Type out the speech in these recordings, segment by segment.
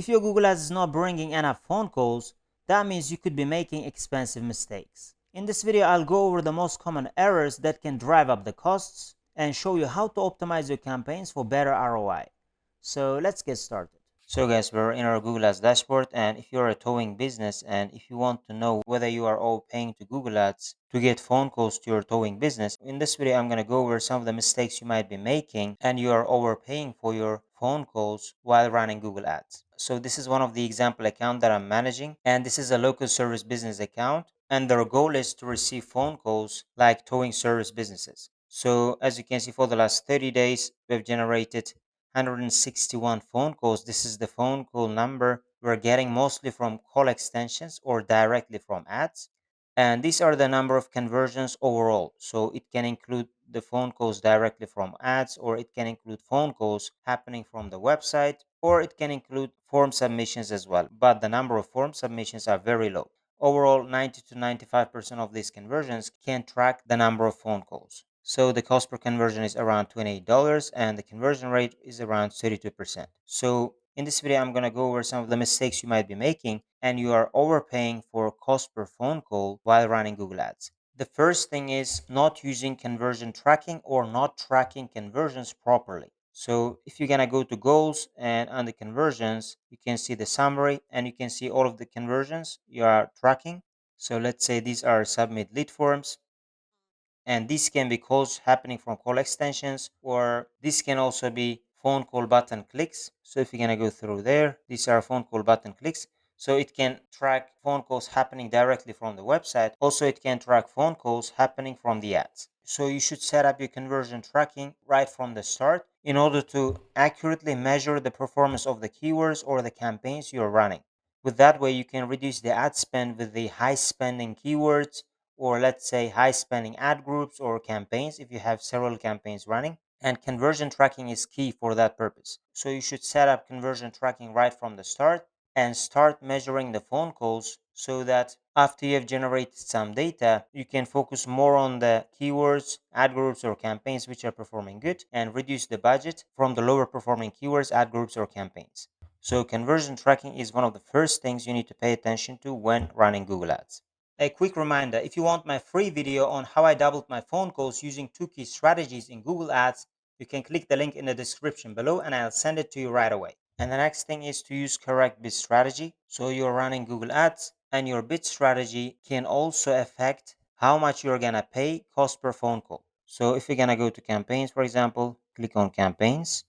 If your Google Ads is not bringing enough phone calls, that means you could be making expensive mistakes. In this video, I'll go over the most common errors that can drive up the costs and show you how to optimize your campaigns for better ROI. So let's get started. So guys, we're in our Google Ads dashboard, and if you're a towing business and if you want to know whether you are overpaying to Google Ads to get phone calls to your towing business, in this video I'm going to go over some of the mistakes you might be making and you are overpaying for your phone calls while running Google Ads. So this is one of the example account that I'm managing, and this is a local service business account, and their goal is to receive phone calls like towing service businesses. So as you can see, for the last 30 days, we've generated 161 phone calls. This is the phone call number we're getting mostly from call extensions or directly from ads. And these are the number of conversions overall. So it can include the phone calls directly from ads, or it can include phone calls happening from the website, or it can include form submissions as well. But the number of form submissions are very low. Overall, 90 to 95% of these conversions can track the number of phone calls. So the cost per conversion is around $28 and the conversion rate is around 32%. So in this video, I'm going to go over some of the mistakes you might be making and you are overpaying for cost per phone call while running Google Ads. The first thing is not using conversion tracking or not tracking conversions properly. So if you're going to go to goals and under conversions, you can see the summary and you can see all of the conversions you are tracking. So let's say these are submit lead forms, and this can be calls happening from call extensions, or this can also be phone call button clicks. So if you're going to go through there, these are phone call button clicks. So it can track phone calls happening directly from the website. Also, it can track phone calls happening from the ads. So you should set up your conversion tracking right from the start in order to accurately measure the performance of the keywords or the campaigns you're running. With that way, you can reduce the ad spend with the high spending keywords, or let's say high spending ad groups or campaigns if you have several campaigns running. And conversion tracking is key for that purpose. So you should set up conversion tracking right from the start and start measuring the phone calls so that after you have generated some data, you can focus more on the keywords, ad groups, or campaigns which are performing good and reduce the budget from the lower performing keywords, ad groups, or campaigns. So conversion tracking is one of the first things you need to pay attention to when running Google Ads. A quick reminder, if you want my free video on how I doubled my phone calls using 2 key strategies in Google Ads, you can click the link in the description below and I'll send it to you right away. And the next thing is to use correct bid strategy. So you're running Google Ads and your bid strategy can also affect how much you're gonna pay cost per phone call. So if you're gonna go to campaigns, for example, click on campaigns,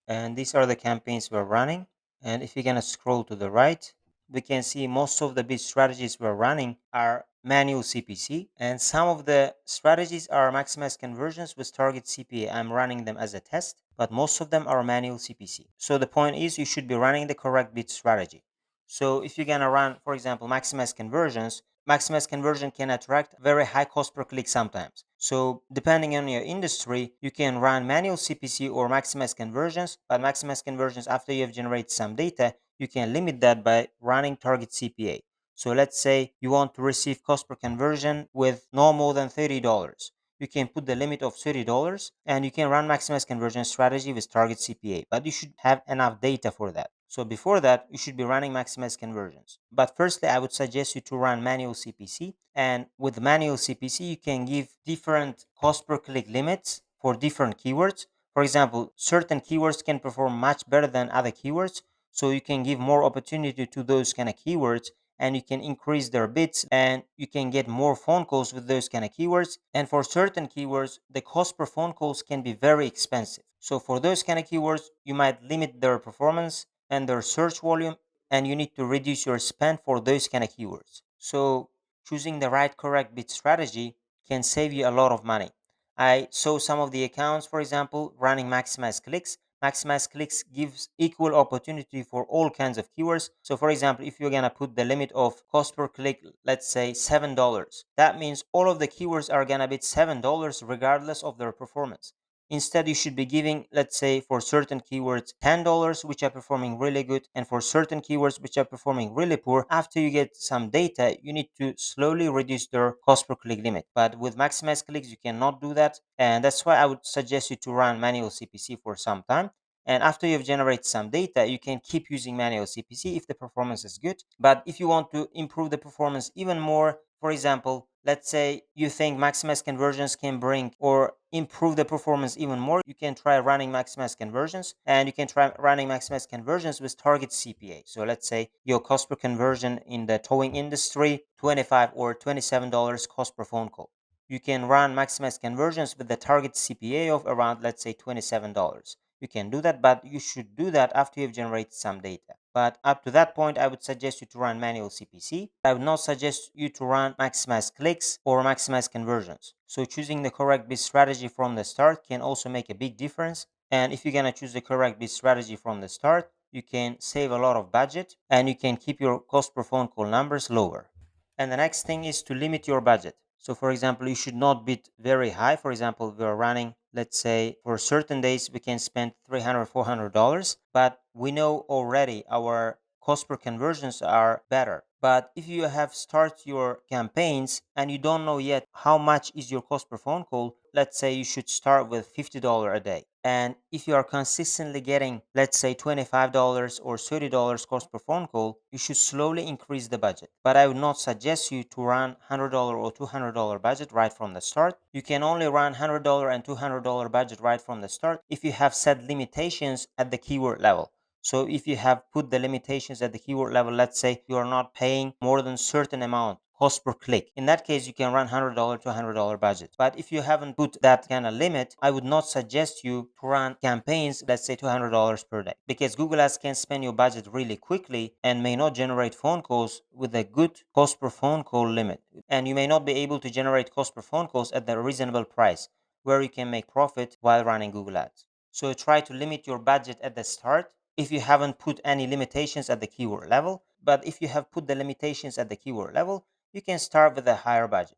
and these are the campaigns we're running. And if you're gonna scroll to the right, we can see most of the bid strategies we're running are manual CPC, and some of the strategies are maximize conversions with target CPA. I'm running them as a test, but most of them are manual CPC. So the point is you should be running the correct bid strategy. So if you're gonna run, for example, maximize conversion can attract very high cost per click sometimes. So depending on your industry, you can run manual CPC or maximize conversions, but maximize conversions after you have generated some data, you can limit that by running target CPA. So let's say you want to receive cost per conversion with no more than $30. You can put the limit of $30 and you can run maximize conversion strategy with target CPA, but you should have enough data for that. So before that, you should be running maximize conversions. But firstly, I would suggest you to run manual CPC. And with manual CPC, you can give different cost per click limits for different keywords. For example, certain keywords can perform much better than other keywords. So you can give more opportunity to those kind of keywords and you can increase their bids and you can get more phone calls with those kind of keywords. And for certain keywords, the cost per phone calls can be very expensive. So for those kind of keywords, you might limit their performance and their search volume, and you need to reduce your spend for those kind of keywords. So choosing the right correct bid strategy can save you a lot of money. I saw some of the accounts, for example, running maximize clicks. Maximize clicks gives equal opportunity for all kinds of keywords. So for example, if you're gonna put the limit of cost per click, let's say $7, that means all of the keywords are gonna bid $7 regardless of their performance. Instead, you should be giving, let's say, for certain keywords, $10, which are performing really good, and for certain keywords, which are performing really poor, after you get some data, you need to slowly reduce their cost per click limit. But with maximize clicks, you cannot do that. And that's why I would suggest you to run manual CPC for some time. And after you've generated some data, you can keep using manual CPC if the performance is good. But if you want to improve the performance even more, for example, let's say you think maximize conversions can bring or improve the performance even more, you can try running maximize conversions, and you can try running maximize conversions with target CPA. So let's say your cost per conversion in the towing industry, $25 or $27 cost per phone call. You can run maximize conversions with the target CPA of around, let's say, $27. You can do that, but you should do that after you've generated some data. But up to that point, I would suggest you to run manual CPC. I would not suggest you to run maximize clicks or maximize conversions. So choosing the correct bid strategy from the start can also make a big difference. And if you're going to choose the correct bid strategy from the start, you can save a lot of budget and you can keep your cost per phone call numbers lower. And the next thing is to limit your budget. So for example, you should not bid very high. For example, we're running, let's say for certain days, we can spend $300, $400, but we know already our cost per conversions are better. But if you have start your campaigns and you don't know yet how much is your cost per phone call, let's say you should start with $50 a day. And if you are consistently getting, let's say $25 or $30 cost per phone call, you should slowly increase the budget. But I would not suggest you to run $100 or $200 budget right from the start. You can only run $100 and $200 budget right from the start if you have set limitations at the keyword level. So if you have put the limitations at the keyword level, let's say you are not paying more than certain amount cost per click. In that case, you can run $100 to $100 budget. But if you haven't put that kind of limit, I would not suggest you to run campaigns, let's say $200 per day, because Google Ads can spend your budget really quickly and may not generate phone calls with a good cost per phone call limit. And you may not be able to generate cost per phone calls at the reasonable price where you can make profit while running Google Ads. So try to limit your budget at the start if you haven't put any limitations at the keyword level. But if you have put the limitations at the keyword level, you can start with a higher budget.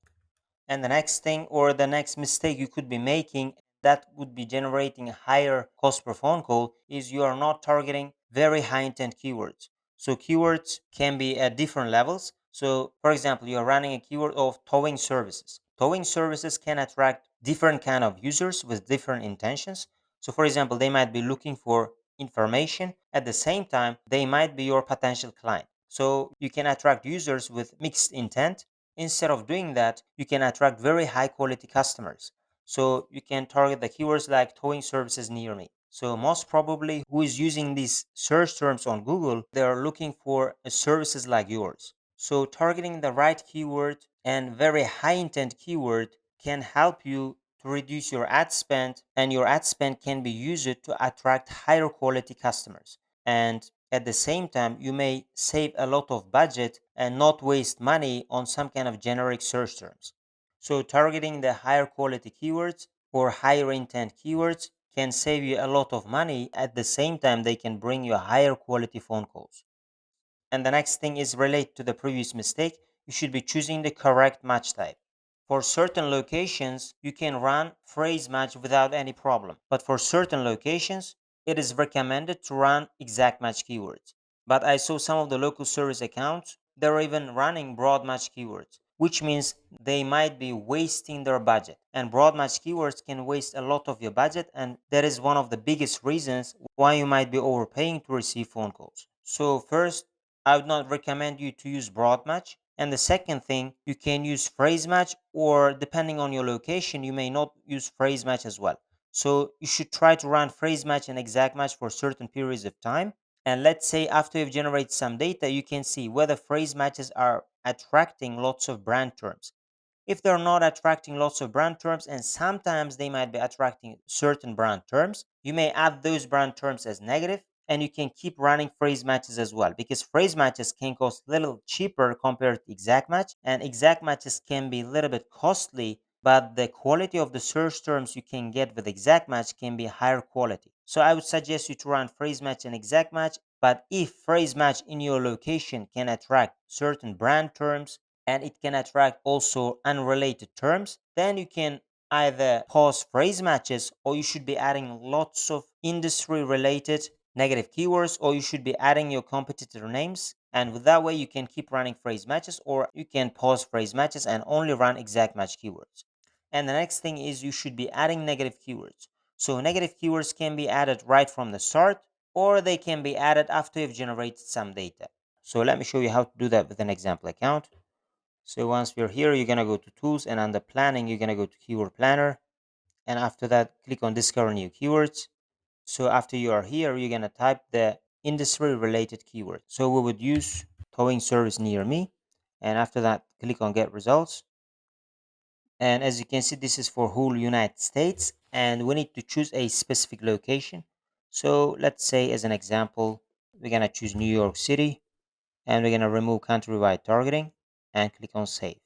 And the next thing or the next mistake you could be making that would be generating a higher cost per phone call is you are not targeting very high intent keywords. So keywords can be at different levels. So for example, you are running a keyword of towing services. Towing services can attract different kind of users with different intentions. So for example, they might be looking for information. At the same time, they might be your potential client. So you can attract users with mixed intent. Instead of doing that, you can attract very high quality customers. So you can target the keywords like towing services near me. So most probably who is using these search terms on Google, they are looking for services like yours. So targeting the right keyword and very high intent keyword can help you to reduce your ad spend, and your ad spend can be used to attract higher quality customers. And at the same time, you may save a lot of budget and not waste money on some kind of generic search terms. So targeting the higher quality keywords or higher intent keywords can save you a lot of money. At the same time, they can bring you higher quality phone calls. And the next thing is related to the previous mistake. You should be choosing the correct match type. For certain locations, you can run phrase match without any problem. But for certain locations, it is recommended to run exact match keywords. But I saw some of the local service accounts, they're even running broad match keywords, which means they might be wasting their budget. And broad match keywords can waste a lot of your budget, and that is one of the biggest reasons why you might be overpaying to receive phone calls. So first, I would not recommend you to use broad match. And the second thing, you can use phrase match, or depending on your location, you may not use phrase match as well. So you should try to run phrase match and exact match for certain periods of time. And let's say after you've generated some data, you can see whether phrase matches are attracting lots of brand terms. If they're not attracting lots of brand terms, and sometimes they might be attracting certain brand terms, you may add those brand terms as negative, and you can keep running phrase matches as well, because phrase matches can cost a little cheaper compared to exact match, and exact matches can be a little bit costly, but the quality of the search terms you can get with exact match can be higher quality. So I would suggest you to run phrase match and exact match. But if phrase match in your location can attract certain brand terms, and it can attract also unrelated terms, then you can either pause phrase matches, or you should be adding lots of industry related negative keywords, or you should be adding your competitor names. And with that way, you can keep running phrase matches, or you can pause phrase matches and only run exact match keywords. And the next thing is you should be adding negative keywords. So negative keywords can be added right from the start, or they can be added after you've generated some data. So let me show you how to do that with an example account. So once we're here, you're gonna go to tools, and under planning, you're gonna go to keyword planner, and after that, click on discover new keywords. So after you are here, you're gonna type the industry related keyword. So we would use towing service near me, and after that, click on get results. And as you can see, this is for whole United States, and we need to choose a specific location. So let's say, as an example, we're gonna choose New York City, and we're gonna remove countrywide targeting and click on save.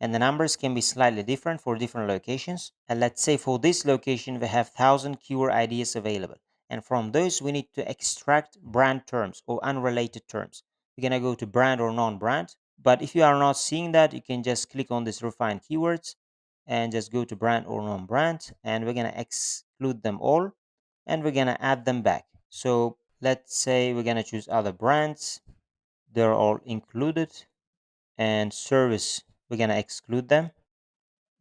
And the numbers can be slightly different for different locations. And let's say for this location, we have 1,000 keyword ideas available. And from those, we need to extract brand terms or unrelated terms. We're going to go to brand or non-brand. But if you are not seeing that, you can just click on this refine keywords and just go to brand or non-brand. And we're going to exclude them all. And we're going to add them back. So let's say we're going to choose other brands. They're all included. And service, we're going to exclude them.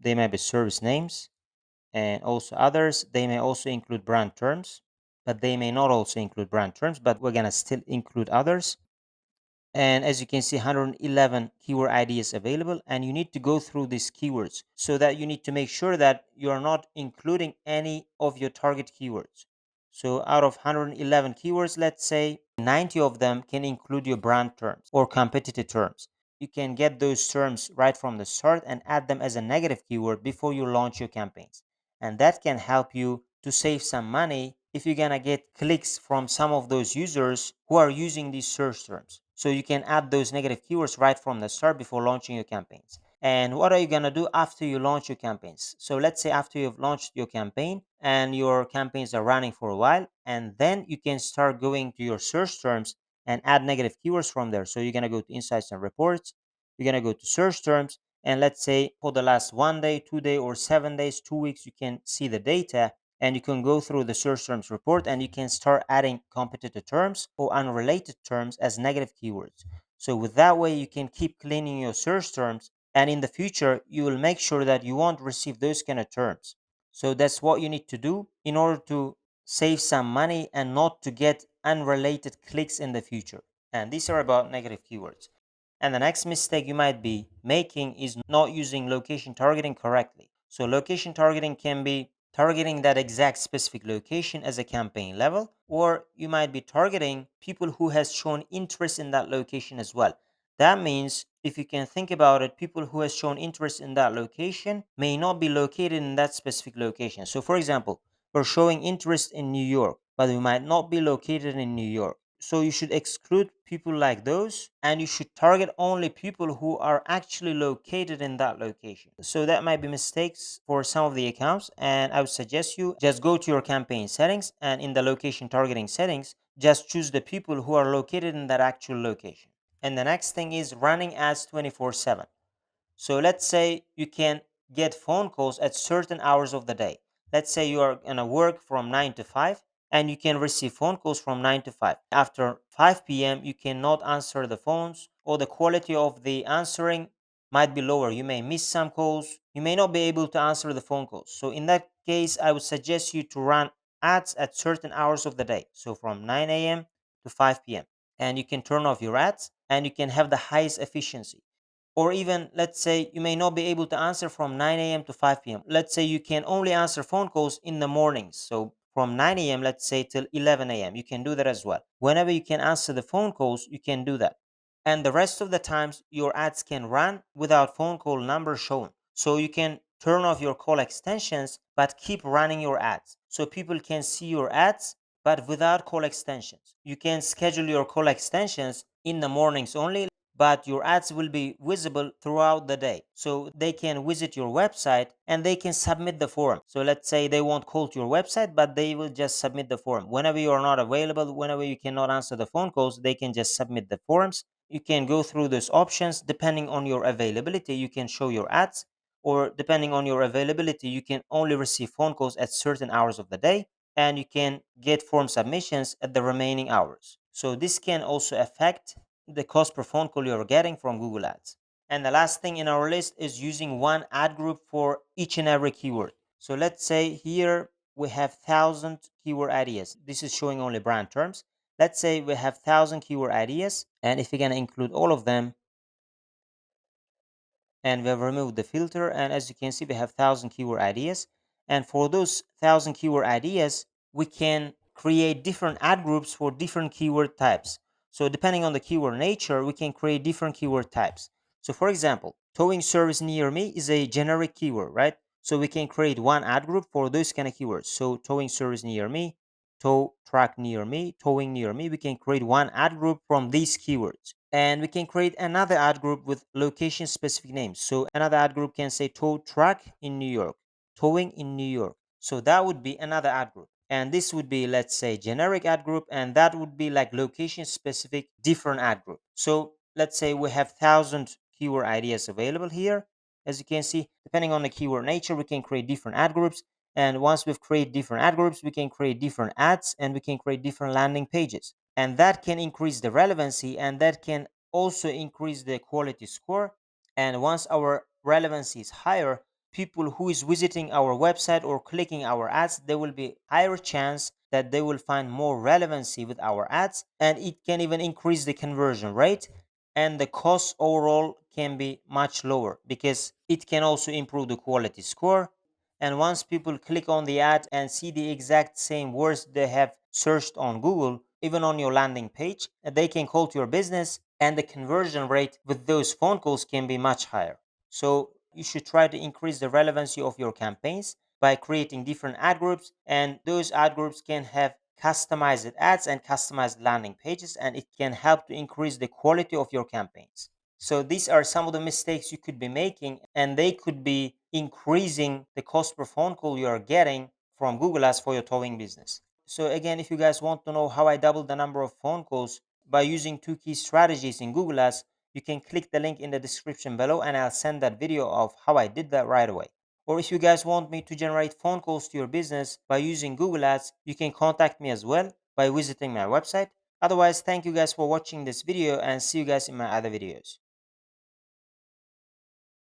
They may be service names, and also others. They may also include brand terms, but they may not also include brand terms, but we're going to still include others. And as you can see, 111 keyword ideas available, and you need to go through these keywords, so that you need to make sure that you are not including any of your target keywords. So out of 111 keywords, let's say 90 of them can include your brand terms or competitive terms. You can get those terms right from the start and add them as a negative keyword before you launch your campaigns. And that can help you to save some money if you're gonna get clicks from some of those users who are using these search terms. So you can add those negative keywords right from the start before launching your campaigns. And what are you gonna do after you launch your campaigns? So let's say after you've launched your campaign and your campaigns are running for a while, and then you can start going to your search terms and add negative keywords from there. So you're gonna go to insights and reports, you're gonna go to search terms, and let's say for the last 1 day, 2 day, or 7 days, 2 weeks, you can see the data, and you can go through the search terms report, and you can start adding competitive terms or unrelated terms as negative keywords. So with that way, you can keep cleaning your search terms, and in the future, you will make sure that you won't receive those kind of terms. So that's what you need to do in order to save some money and not to get unrelated clicks in the future. And these are about negative keywords. And the next mistake you might be making is not using location targeting correctly. So location targeting can be targeting that exact specific location as a campaign level, or you might be targeting people who has shown interest in that location as well. That means, if you can think about it, people who has shown interest in that location may not be located in that specific location. So for example, we're showing interest in New York, but we might not be located in New York. So you should exclude people like those, and you should target only people who are actually located in that location. So that might be mistakes for some of the accounts, and I would suggest you just go to your campaign settings, and in the location targeting settings, just choose the people who are located in that actual location. And the next thing is running ads 24/7. So let's say you can get phone calls at certain hours of the day. Let's say you are going to work from 9 to 5, and you can receive phone calls from 9 to 5. After 5 p.m., you cannot answer the phones, or the quality of the answering might be lower. You may miss some calls. You may not be able to answer the phone calls. So in that case, I would suggest you to run ads at certain hours of the day. So from 9 a.m. to 5 p.m. And you can turn off your ads, and you can have the highest efficiency. Or even, let's say you may not be able to answer from 9 a.m. to 5 p.m. Let's say you can only answer phone calls in the mornings. So from 9 a.m., let's say, till 11 a.m. You can do that as well. Whenever you can answer the phone calls, you can do that. And the rest of the times, your ads can run without phone call number shown. So you can turn off your call extensions, but keep running your ads. So people can see your ads, but without call extensions. You can schedule your call extensions in the mornings only, but your ads will be visible throughout the day. So they can visit your website and they can submit the form. So let's say they won't call to your website, but they will just submit the form. Whenever you are not available, whenever you cannot answer the phone calls, they can just submit the forms. You can go through those options. Depending on your availability, you can show your ads, or depending on your availability, you can only receive phone calls at certain hours of the day, and you can get form submissions at the remaining hours. So this can also affect the cost per phone call you're getting from Google Ads. And the last thing in our list is using one ad group for each and every keyword. So let's say here we have 1,000 keyword ideas. This is showing only brand terms. Let's say we have 1,000 keyword ideas, and if we're going to include all of them, and we have removed the filter, and as you can see, we have 1,000 keyword ideas. And for those 1,000 keyword ideas, we can create different ad groups for different keyword types. So depending on the keyword nature, we can create different keyword types. So for example, towing service near me is a generic keyword, right? So we can create one ad group for those kind of keywords. So towing service near me, tow truck near me, towing near me, we can create one ad group from these keywords. And we can create another ad group with location specific names. So another ad group can say tow truck in New York, towing in New York. So that would be another ad group. And this would be, let's say, generic ad group, and that would be like location specific different ad group. So let's say we have 1,000 keyword ideas available here. As you can see, depending on the keyword nature, we can create different ad groups. And once we've created different ad groups, we can create different ads, and we can create different landing pages. And that can increase the relevancy, and that can also increase the quality score. And once our relevancy is higher, people who is visiting our website or clicking our ads, there will be higher chance that they will find more relevancy with our ads, and it can even increase the conversion rate, and the cost overall can be much lower because it can also improve the quality score. And once people click on the ad and see the exact same words they have searched on Google, even on your landing page, they can call to your business, and the conversion rate with those phone calls can be much higher. So you should try to increase the relevancy of your campaigns by creating different ad groups, and those ad groups can have customized ads and customized landing pages, and it can help to increase the quality of your campaigns. So these are some of the mistakes you could be making, and they could be increasing the cost per phone call you are getting from Google Ads for your towing business. So again, if you guys want to know how I doubled the number of phone calls by using two key strategies in Google Ads, you can click the link in the description below, and I'll send that video of how I did that right away. Or if you guys want me to generate phone calls to your business by using Google Ads, you can contact me as well by visiting my website. Otherwise, thank you guys for watching this video, and see you guys in my other videos.